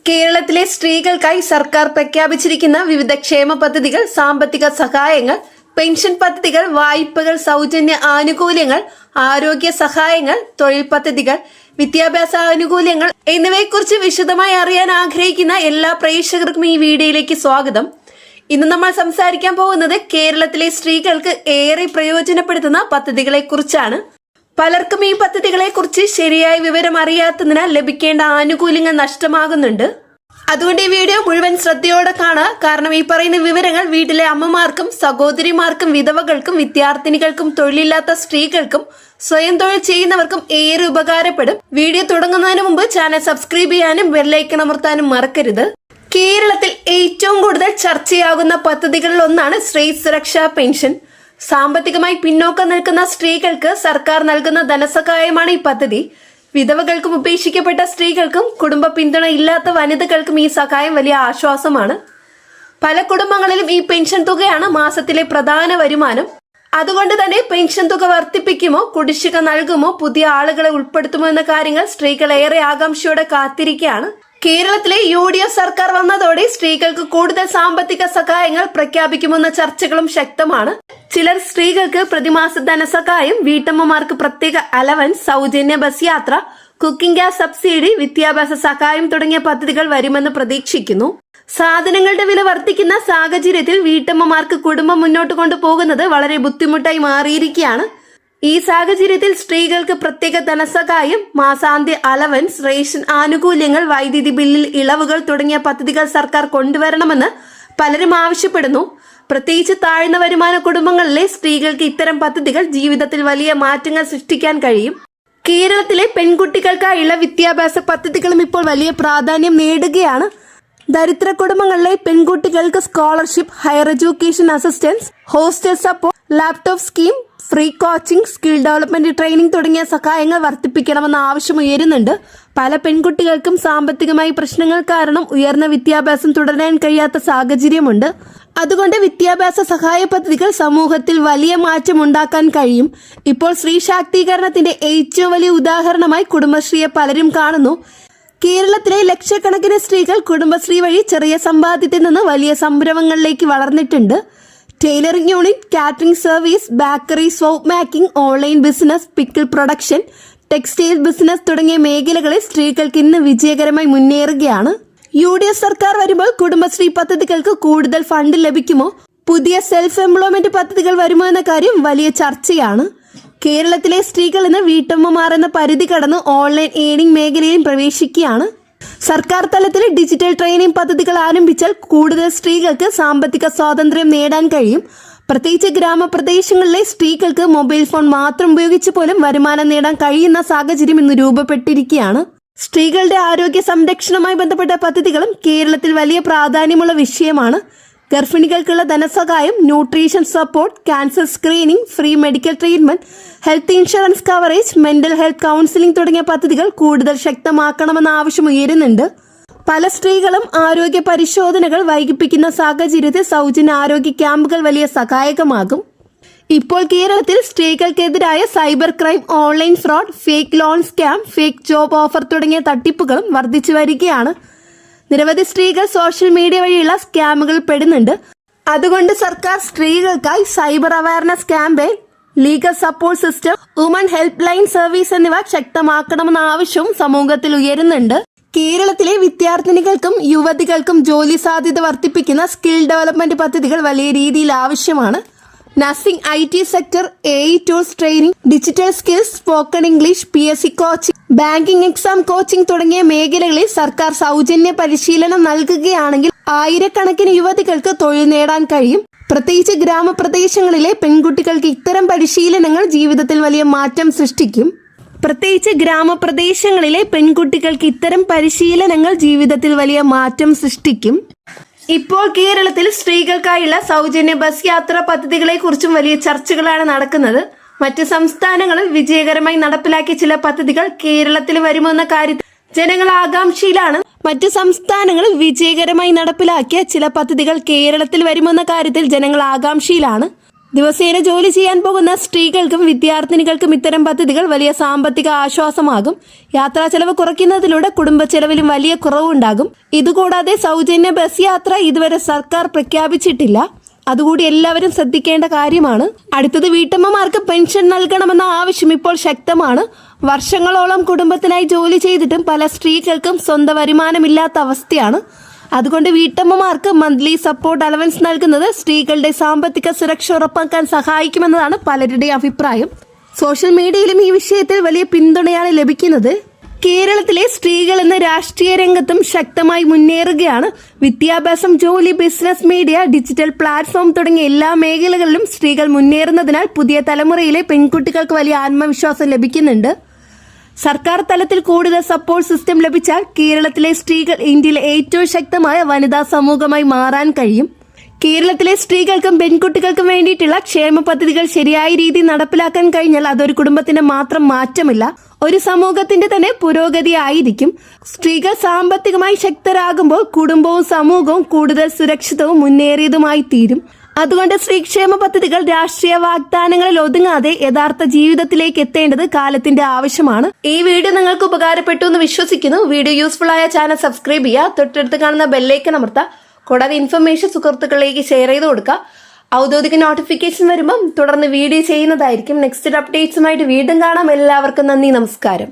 കേരളത്തിലെ സ്ത്രീകൾക്കായി സർക്കാർ പ്രഖ്യാപിച്ചിരിക്കുന്ന വിവിധ ക്ഷേമ പദ്ധതികൾ, സാമ്പത്തിക സഹായങ്ങൾ, പെൻഷൻ പദ്ധതികൾ, വായ്പകൾ, സൗജന്യ ആനുകൂല്യങ്ങൾ, ആരോഗ്യ സഹായങ്ങൾ, തൊഴിൽ പദ്ധതികൾ, വിദ്യാഭ്യാസ ആനുകൂല്യങ്ങൾ എന്നിവയെക്കുറിച്ച് വിശദമായി അറിയാൻ ആഗ്രഹിക്കുന്ന എല്ലാ പ്രേക്ഷകർക്കും ഈ വീഡിയോയിലേക്ക് സ്വാഗതം. ഇന്ന് നമ്മൾ സംസാരിക്കാൻ പോകുന്നത് കേരളത്തിലെ സ്ത്രീകൾക്ക് ഏറെ പ്രയോജനപ്പെടുത്തുന്ന പദ്ധതികളെ കുറിച്ചാണ്. പലർക്കും ഈ പദ്ധതികളെ കുറിച്ച് ശരിയായ വിവരം അറിയാത്തതിനാൽ ലഭിക്കേണ്ട ആനുകൂല്യങ്ങൾ നഷ്ടമാകുന്നുണ്ട്. അതുകൊണ്ട് ഈ വീഡിയോ മുഴുവൻ ശ്രദ്ധയോടെ കാണുക. കാരണം ഈ പറയുന്ന വിവരങ്ങൾ വീട്ടിലെ അമ്മമാർക്കും, സഹോദരിമാർക്കും, വിധവകൾക്കും, വിദ്യാർത്ഥിനികൾക്കും, തൊഴിലില്ലാത്ത സ്ത്രീകൾക്കും, സ്വയം തൊഴിൽ ചെയ്യുന്നവർക്കും ഏറെ ഉപകാരപ്പെടും. വീഡിയോ തുടങ്ങുന്നതിന് മുമ്പ് ചാനൽ സബ്സ്ക്രൈബ് ചെയ്യാനും ബെല്ലൈക്കൺ അമർത്താനും മറക്കരുത്. കേരളത്തിൽ ഏറ്റവും കൂടുതൽ ചർച്ചയാകുന്ന പദ്ധതികളിൽ ഒന്നാണ് സ്ത്രീ സുരക്ഷാ പെൻഷൻ. സാമ്പത്തികമായി പിന്നോക്കം നിൽക്കുന്ന സ്ത്രീകൾക്ക് സർക്കാർ നൽകുന്ന ധനസഹായമാണ് ഈ പദ്ധതി. വിധവകൾക്കും ഉപേക്ഷിക്കപ്പെട്ട സ്ത്രീകൾക്കും കുടുംബ പിന്തുണ ഇല്ലാത്ത വനിതകൾക്കും ഈ സഹായം വലിയ ആശ്വാസമാണ്. പല കുടുംബങ്ങളിലും ഈ പെൻഷൻ തുകയാണ് മാസത്തിലെ പ്രധാന വരുമാനം. അതുകൊണ്ട് തന്നെ പെൻഷൻ തുക വർദ്ധിപ്പിക്കുമോ, കുടിശ്ശിക നൽകുമോ, പുതിയ ആളുകളെ ഉൾപ്പെടുത്തുമോ എന്ന കാര്യങ്ങൾ സ്ത്രീകൾ ഏറെ ആകാംക്ഷയോടെ കാത്തിരിക്കുകയാണ്. കേരളത്തിലെ UDF സർക്കാർ വന്നതോടെ സ്ത്രീകൾക്ക് കൂടുതൽ സാമ്പത്തിക സഹായങ്ങൾ പ്രഖ്യാപിക്കുമെന്ന ചർച്ചകളും ശക്തമാണ്. ചിലർ സ്ത്രീകൾക്ക് പ്രതിമാസ ധനസഹായം, വീട്ടമ്മമാർക്ക് പ്രത്യേക അലവൻസ്, സൗജന്യ ബസ് യാത്ര, കുക്കിംഗ് ഗ്യാസ് സബ്സിഡി, വിദ്യാഭ്യാസ സഹായം തുടങ്ങിയ പദ്ധതികൾ വരുമെന്ന് പ്രതീക്ഷിക്കുന്നു. സാധനങ്ങളുടെ വില വർദ്ധിക്കുന്ന സാഹചര്യത്തിൽ വീട്ടമ്മമാർക്ക് കുടുംബം മുന്നോട്ട് കൊണ്ടുപോകുന്നത് വളരെ ബുദ്ധിമുട്ടായി മാറിയിരിക്കുകയാണ്. ഈ സാഹചര്യത്തിൽ സ്ത്രീകൾക്ക് പ്രത്യേക ധനസഹായം, മാസാന്ത്യ അലവൻസ്, റേഷൻ ആനുകൂല്യങ്ങൾ, വൈദ്യുതി ബില്ലിൽ ഇളവുകൾ തുടങ്ങിയ പദ്ധതികൾ സർക്കാർ കൊണ്ടുവരണമെന്ന് പലരും ആവശ്യപ്പെടുന്നു. പ്രത്യേകിച്ച് താഴ്ന്ന വരുമാന കുടുംബങ്ങളിലെ സ്ത്രീകൾക്ക് ഇത്തരം പദ്ധതികൾ ജീവിതത്തിൽ വലിയ മാറ്റങ്ങൾ സൃഷ്ടിക്കാൻ കഴിയും. കേരളത്തിലെ പെൺകുട്ടികൾക്കായുള്ള വിദ്യാഭ്യാസ പദ്ധതികളും ഇപ്പോൾ വലിയ പ്രാധാന്യം നേടുകയാണ്. ദരിദ്ര കുടുംബങ്ങളിലെ പെൺകുട്ടികൾക്ക് scholarship, higher education assistance, hostel support, laptop scheme, free coaching, skill development training തുടങ്ങിയ സഹായങ്ങൾ വർദ്ധിപ്പിക്കണമെന്ന ആവശ്യം ഉയരുന്നുണ്ട്. പല പെൺകുട്ടികൾക്കും സാമ്പത്തികമായി പ്രശ്നങ്ങൾ കാരണം ഉയർന്ന വിദ്യാഭ്യാസം തുടരാൻ കഴിയാത്ത സാഹചര്യമുണ്ട്. അതുകൊണ്ട് വിദ്യാഭ്യാസ സഹായ പദ്ധതികൾ സമൂഹത്തിൽ വലിയ മാറ്റം ഉണ്ടാക്കാൻ കഴിയും. ഇപ്പോൾ സ്ത്രീ ശാക്തീകരണത്തിന്റെ ഏറ്റവും വലിയ ഉദാഹരണമായി കുടുംബശ്രീയെ പലരും കാണുന്നു. കേരളത്തിലെ ലക്ഷക്കണക്കിന് സ്ത്രീകൾ കുടുംബശ്രീ വഴി ചെറിയ സമ്പാദ്യത്തിൽ നിന്ന് വലിയ സംരംഭങ്ങളിലേക്ക് വളർന്നിട്ടുണ്ട്. Tailoring unit, catering service, bakery, soap making, online business, pickle production, textile business തുടങ്ങിയ മേഖലകളിൽ സ്ത്രീകൾക്ക് ഇന്ന് വിജയകരമായി മുന്നേറുകയാണ്. UDF സർക്കാർ വരുമ്പോൾ കുടുംബശ്രീ പദ്ധതികൾക്ക് കൂടുതൽ ഫണ്ട് ലഭിക്കുമോ, പുതിയ സെൽഫ് എംപ്ലോയ്മെന്റ് പദ്ധതികൾ വരുമോ എന്ന കാര്യം വലിയ ചർച്ചയാണ്. കേരളത്തിലെ സ്ത്രീകൾ ഇന്ന് വീട്ടമ്മമാർ എന്ന പരിധി കടന്ന് ഓൺലൈൻ ഏണിംഗ് മേഖലയിൽ പ്രവേശിക്കുകയാണ്. സർക്കാർ തലത്തിൽ ഡിജിറ്റൽ ട്രെയിനിങ് പദ്ധതികൾ ആരംഭിച്ചാൽ കൂടുതൽ സ്ത്രീകൾക്ക് സാമ്പത്തിക സ്വാതന്ത്ര്യം നേടാൻ കഴിയും. പ്രത്യേകിച്ച് ഗ്രാമപ്രദേശങ്ങളിലെ സ്ത്രീകൾക്ക് മൊബൈൽ ഫോൺ മാത്രം ഉപയോഗിച്ച് പോലും വരുമാനം നേടാൻ കഴിയുന്ന സാഹചര്യം ഇന്ന് രൂപപ്പെട്ടിരിക്കുകയാണ്. സ്ത്രീകളുടെ ആരോഗ്യ സംരക്ഷണവുമായി ബന്ധപ്പെട്ട പദ്ധതികളും കേരളത്തിൽ വലിയ പ്രാധാന്യമുള്ള വിഷയമാണ്. ഗർഭിണികൾക്കുള്ള ധനസഹായം, nutrition support, cancer screening, free medical treatment, health insurance coverage, mental health counselling തുടങ്ങിയ പദ്ധതികൾ കൂടുതൽ ശക്തമാക്കണമെന്ന ആവശ്യം ഉയരുന്നുണ്ട്. പല സ്ത്രീകളും ആരോഗ്യ പരിശോധനകൾ വൈകിപ്പിക്കുന്ന സാഹചര്യത്തിൽ സൗജന്യ ആരോഗ്യ ക്യാമ്പുകൾ വലിയ സഹായകമാകും. ഇപ്പോൾ കേരളത്തിൽ സ്ത്രീകൾക്കെതിരായ cyber crime, online fraud, fake loan scam, fake job offer തുടങ്ങിയ തട്ടിപ്പുകളും വർദ്ധിച്ചു വരികയാണ്. നിരവധി സ്ത്രീകൾ സോഷ്യൽ മീഡിയ വഴിയുള്ള സ്കാമുകൾ പെടുന്നുണ്ട്. അതുകൊണ്ട് സർക്കാർ സ്ത്രീകൾക്കായി cyber awareness campaign, legal support system, woman help line service എന്നിവ ശക്തമാക്കണമെന്ന ആവശ്യവും സമൂഹത്തിൽ ഉയരുന്നുണ്ട്. കേരളത്തിലെ വിദ്യാർത്ഥിനികൾക്കും യുവതികൾക്കും ജോലി സാധ്യത വർദ്ധിപ്പിക്കുന്ന സ്കിൽ ഡെവലപ്മെന്റ് പദ്ധതികൾ വലിയ രീതിയിൽ ആവശ്യമാണ്. Nursing, IT sector, AI tools training, digital skills, spoken English, PSC coaching, banking exam coaching തുടങ്ങിയ മേഖലകളിൽ സർക്കാർ സൗജന്യ പരിശീലനം നൽകുകയാണെങ്കിൽ ആയിരക്കണക്കിന് യുവതികൾക്ക് തൊഴിൽ നേടാൻ കഴിയും. പ്രത്യേകിച്ച് ഗ്രാമപ്രദേശങ്ങളിലെ പെൺകുട്ടികൾക്ക് ഇത്തരം പരിശീലനങ്ങൾ ജീവിതത്തിൽ വലിയ മാറ്റം സൃഷ്ടിക്കും. ഇപ്പോൾ കേരളത്തിൽ സ്ത്രീകൾക്കായുള്ള സൗജന്യ ബസ് യാത്രാ പദ്ധതികളെ കുറിച്ചും വലിയ ചർച്ചകളാണ് നടക്കുന്നത്. മറ്റ് സംസ്ഥാനങ്ങളിൽ വിജയകരമായി നടപ്പിലാക്കിയ ചില പദ്ധതികൾ കേരളത്തിൽ വരുമെന്ന കാര്യത്തിൽ ജനങ്ങൾ ആകാംക്ഷയിലാണ്. ദിവസേന ജോലി ചെയ്യാൻ പോകുന്ന സ്ത്രീകൾക്കും വിദ്യാർത്ഥിനികൾക്കും ഇത്തരം പദ്ധതികൾ വലിയ സാമ്പത്തിക ആശ്വാസമാകും. യാത്രാ ചെലവ് കുറയ്ക്കുന്നതിലൂടെ കുടുംബ ചെലവിലും വലിയ കുറവുണ്ടാകും. ഇതുകൂടാതെ സൗജന്യ ബസ് യാത്ര ഇതുവരെ സർക്കാർ പ്രഖ്യാപിച്ചിട്ടില്ല. അതുകൂടി എല്ലാവരും ശ്രദ്ധിക്കേണ്ട കാര്യമാണ്. അടുത്തത്, വീട്ടമ്മമാർക്ക് പെൻഷൻ നൽകണമെന്ന ആവശ്യം ഇപ്പോൾ ശക്തമാണ്. വർഷങ്ങളോളം കുടുംബത്തിനായി ജോലി ചെയ്തിട്ടും പല സ്ത്രീകൾക്കും സ്വന്തം വരുമാനമില്ലാത്ത അവസ്ഥയാണ്. അതുകൊണ്ട് വീട്ടമ്മമാർക്ക് മന്ത്ലി സപ്പോർട്ട് അലവൻസ് നൽകുന്നത് സ്ത്രീകളുടെ സാമ്പത്തിക സുരക്ഷ ഉറപ്പാക്കാൻ സഹായിക്കുമെന്നതാണ് പലരുടെയും അഭിപ്രായം. സോഷ്യൽ മീഡിയയിലും ഈ വിഷയത്തിൽ വലിയ പിന്തുണയാണ് ലഭിക്കുന്നത്. കേരളത്തിലെ സ്ത്രീകൾ ഇന്ന് രാഷ്ട്രീയ രംഗത്തും ശക്തമായി മുന്നേറുകയാണ്. വിദ്യാഭ്യാസം, ജോലി, ബിസിനസ്, മീഡിയ, ഡിജിറ്റൽ പ്ലാറ്റ്ഫോം തുടങ്ങിയ എല്ലാ മേഖലകളിലും സ്ത്രീകൾ മുന്നേറുന്നതിനാൽ പുതിയ തലമുറയിലെ പെൺകുട്ടികൾക്ക് വലിയ ആത്മവിശ്വാസം ലഭിക്കുന്നുണ്ട്. സർക്കാർ തലത്തിൽ കൂടുതൽ സപ്പോർട്ട് സിസ്റ്റം ലഭിച്ചാൽ കേരളത്തിലെ സ്ത്രീകൾ ഇന്ത്യയിലെ ഏറ്റവും ശക്തമായ വനിതാ സമൂഹമായി മാറാൻ കഴിയും. കേരളത്തിലെ സ്ത്രീകൾക്കും പെൺകുട്ടികൾക്കും വേണ്ടിയിട്ടുള്ള ക്ഷേമ പദ്ധതികൾ ശരിയായ രീതിയിൽ നടപ്പിലാക്കാൻ കഴിഞ്ഞാൽ അതൊരു കുടുംബത്തിന്റെ മാത്രം മാറ്റമില്ല, ഒരു സമൂഹത്തിന്റെ തന്നെ പുരോഗതി ആയിരിക്കും. സ്ത്രീകൾ സാമ്പത്തികമായി ശക്തരാകുമ്പോൾ കുടുംബവും സമൂഹവും കൂടുതൽ സുരക്ഷിതവും മുന്നേറിയതുമായി തീരും. അതുകൊണ്ട് സ്ത്രീക്ഷേമ പദ്ധതികൾ രാഷ്ട്രീയ വാഗ്ദാനങ്ങളിൽ ഒതുങ്ങാതെ യഥാർത്ഥ ജീവിതത്തിലേക്ക് എത്തേണ്ടത് കാലത്തിന്റെ ആവശ്യമാണ്. ഈ വീഡിയോ നിങ്ങൾക്ക് ഉപകാരപ്പെട്ടു എന്ന് വിശ്വസിക്കുന്നു. വീഡിയോ യൂസ്ഫുൾ ആയ ചാനൽ സബ്സ്ക്രൈബ് ചെയ്യുക, തൊട്ടടുത്ത് കാണുന്ന ബെല്ലൈക്കൺ അമർത്തുക. കൂടാതെ ഇൻഫർമേഷൻ സുഹൃത്തുക്കളിലേക്ക് ഷെയർ ചെയ്ത് കൊടുക്കുക. ഔദ്യോഗിക നോട്ടിഫിക്കേഷൻ വരുമ്പം തുടർന്ന് വീഡിയോ ചെയ്യുന്നതായിരിക്കും. നെക്സ്റ്റ് അപ്ഡേറ്റ്സുമായിട്ട് വീണ്ടും കാണാം. എല്ലാവർക്കും നന്ദി, നമസ്കാരം.